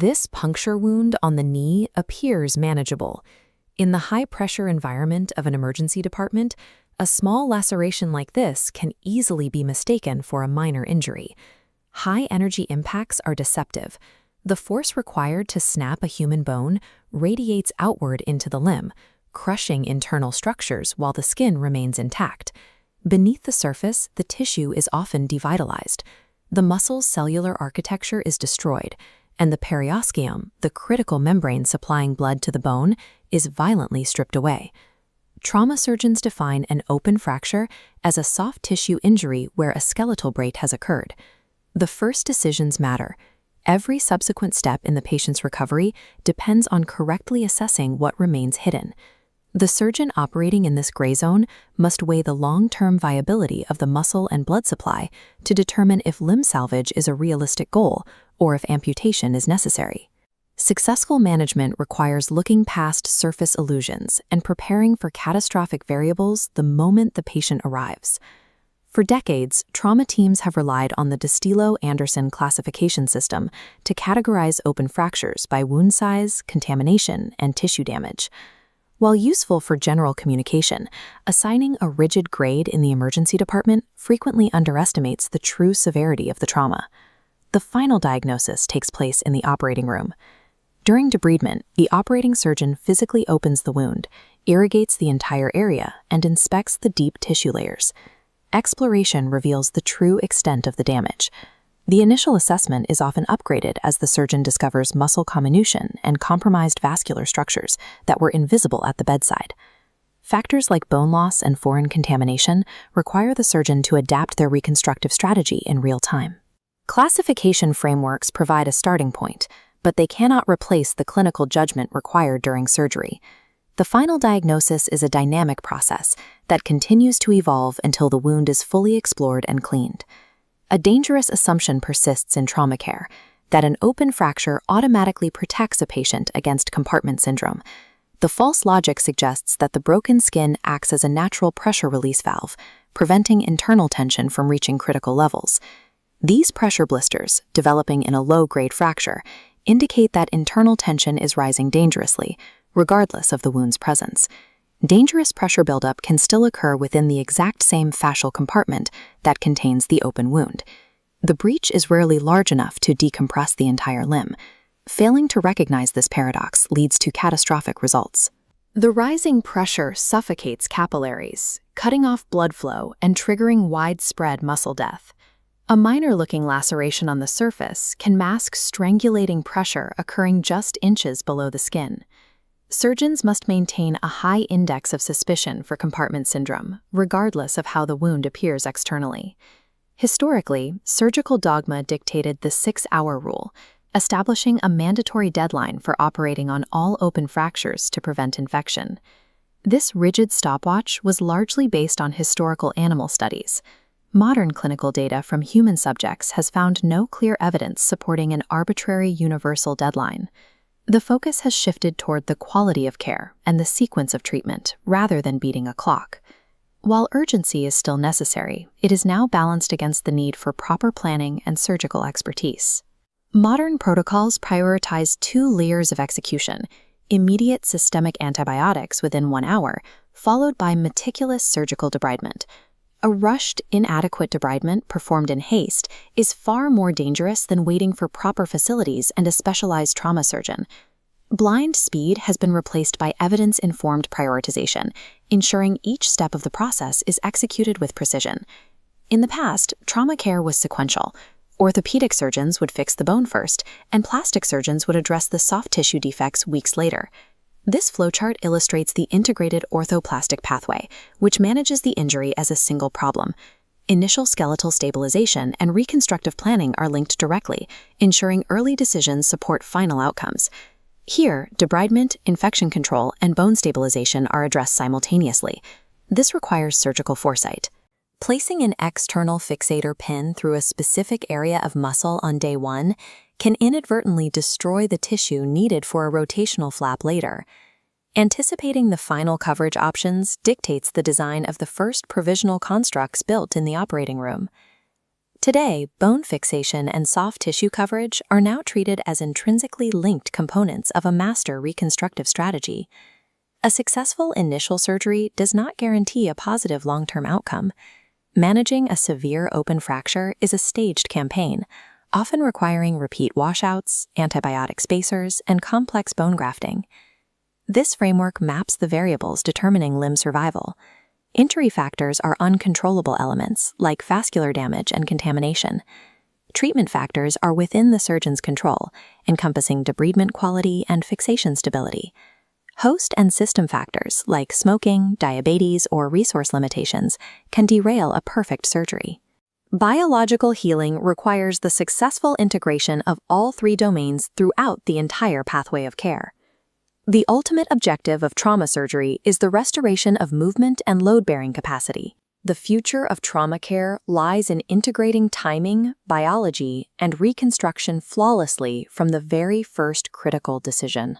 This puncture wound on the knee appears manageable. In the high-pressure environment of an emergency department, a small laceration like this can easily be mistaken for a minor injury. High-energy impacts are deceptive. The force required to snap a human bone radiates outward into the limb, crushing internal structures while the skin remains intact. Beneath the surface, the tissue is often devitalized. The muscle's cellular architecture is destroyed, and the periosteum, the critical membrane supplying blood to the bone, is violently stripped away. Trauma surgeons define an open fracture as a soft tissue injury where a skeletal break has occurred. The first decisions matter. Every subsequent step in the patient's recovery depends on correctly assessing what remains hidden. The surgeon operating in this gray zone must weigh the long-term viability of the muscle and blood supply to determine if limb salvage is a realistic goal or if amputation is necessary. Successful management requires looking past surface illusions and preparing for catastrophic variables the moment the patient arrives. For decades, trauma teams have relied on the Destilo-Anderson classification system to categorize open fractures by wound size, contamination, and tissue damage. While useful for general communication, assigning a rigid grade in the emergency department frequently underestimates the true severity of the trauma. The final diagnosis takes place in the operating room. During debridement, the operating surgeon physically opens the wound, irrigates the entire area, and inspects the deep tissue layers. Exploration reveals the true extent of the damage. The initial assessment is often upgraded as the surgeon discovers muscle comminution and compromised vascular structures that were invisible at the bedside. Factors like bone loss and foreign contamination require the surgeon to adapt their reconstructive strategy in real time. Classification frameworks provide a starting point, but they cannot replace the clinical judgment required during surgery. The final diagnosis is a dynamic process that continues to evolve until the wound is fully explored and cleaned. A dangerous assumption persists in trauma care, that an open fracture automatically protects a patient against compartment syndrome. The false logic suggests that the broken skin acts as a natural pressure release valve, preventing internal tension from reaching critical levels. These pressure blisters, developing in a low-grade fracture, indicate that internal tension is rising dangerously, regardless of the wound's presence. Dangerous pressure buildup can still occur within the exact same fascial compartment that contains the open wound. The breach is rarely large enough to decompress the entire limb. Failing to recognize this paradox leads to catastrophic results. The rising pressure suffocates capillaries, cutting off blood flow and triggering widespread muscle death. A minor-looking laceration on the surface can mask strangulating pressure occurring just inches below the skin. Surgeons must maintain a high index of suspicion for compartment syndrome, regardless of how the wound appears externally. Historically, surgical dogma dictated the 6-hour rule, establishing a mandatory deadline for operating on all open fractures to prevent infection. This rigid stopwatch was largely based on historical animal studies. Modern clinical data from human subjects has found no clear evidence supporting an arbitrary universal deadline. The focus has shifted toward the quality of care and the sequence of treatment, rather than beating a clock. While urgency is still necessary, it is now balanced against the need for proper planning and surgical expertise. Modern protocols prioritize 2 layers of execution: immediate systemic antibiotics within 1 hour, followed by meticulous surgical debridement. A rushed, inadequate debridement performed in haste is far more dangerous than waiting for proper facilities and a specialized trauma surgeon. Blind speed has been replaced by evidence-informed prioritization, ensuring each step of the process is executed with precision. In the past, trauma care was sequential. Orthopedic surgeons would fix the bone first, and plastic surgeons would address the soft tissue defects weeks later. This flowchart illustrates the integrated orthoplastic pathway, which manages the injury as a single problem. Initial skeletal stabilization and reconstructive planning are linked directly, ensuring early decisions support final outcomes. Here, debridement, infection control, and bone stabilization are addressed simultaneously. This requires surgical foresight. Placing an external fixator pin through a specific area of muscle on day 1 can inadvertently destroy the tissue needed for a rotational flap later. Anticipating the final coverage options dictates the design of the first provisional constructs built in the operating room. Today, bone fixation and soft tissue coverage are now treated as intrinsically linked components of a master reconstructive strategy. A successful initial surgery does not guarantee a positive long-term outcome. Managing a severe open fracture is a staged campaign, often requiring repeat washouts, antibiotic spacers, and complex bone grafting. This framework maps the variables determining limb survival. Injury factors are uncontrollable elements, like vascular damage and contamination. Treatment factors are within the surgeon's control, encompassing debridement quality and fixation stability. Host and system factors, like smoking, diabetes, or resource limitations, can derail a perfect surgery. Biological healing requires the successful integration of all three domains throughout the entire pathway of care. The ultimate objective of trauma surgery is the restoration of movement and load-bearing capacity. The future of trauma care lies in integrating timing, biology, and reconstruction flawlessly from the very first critical decision.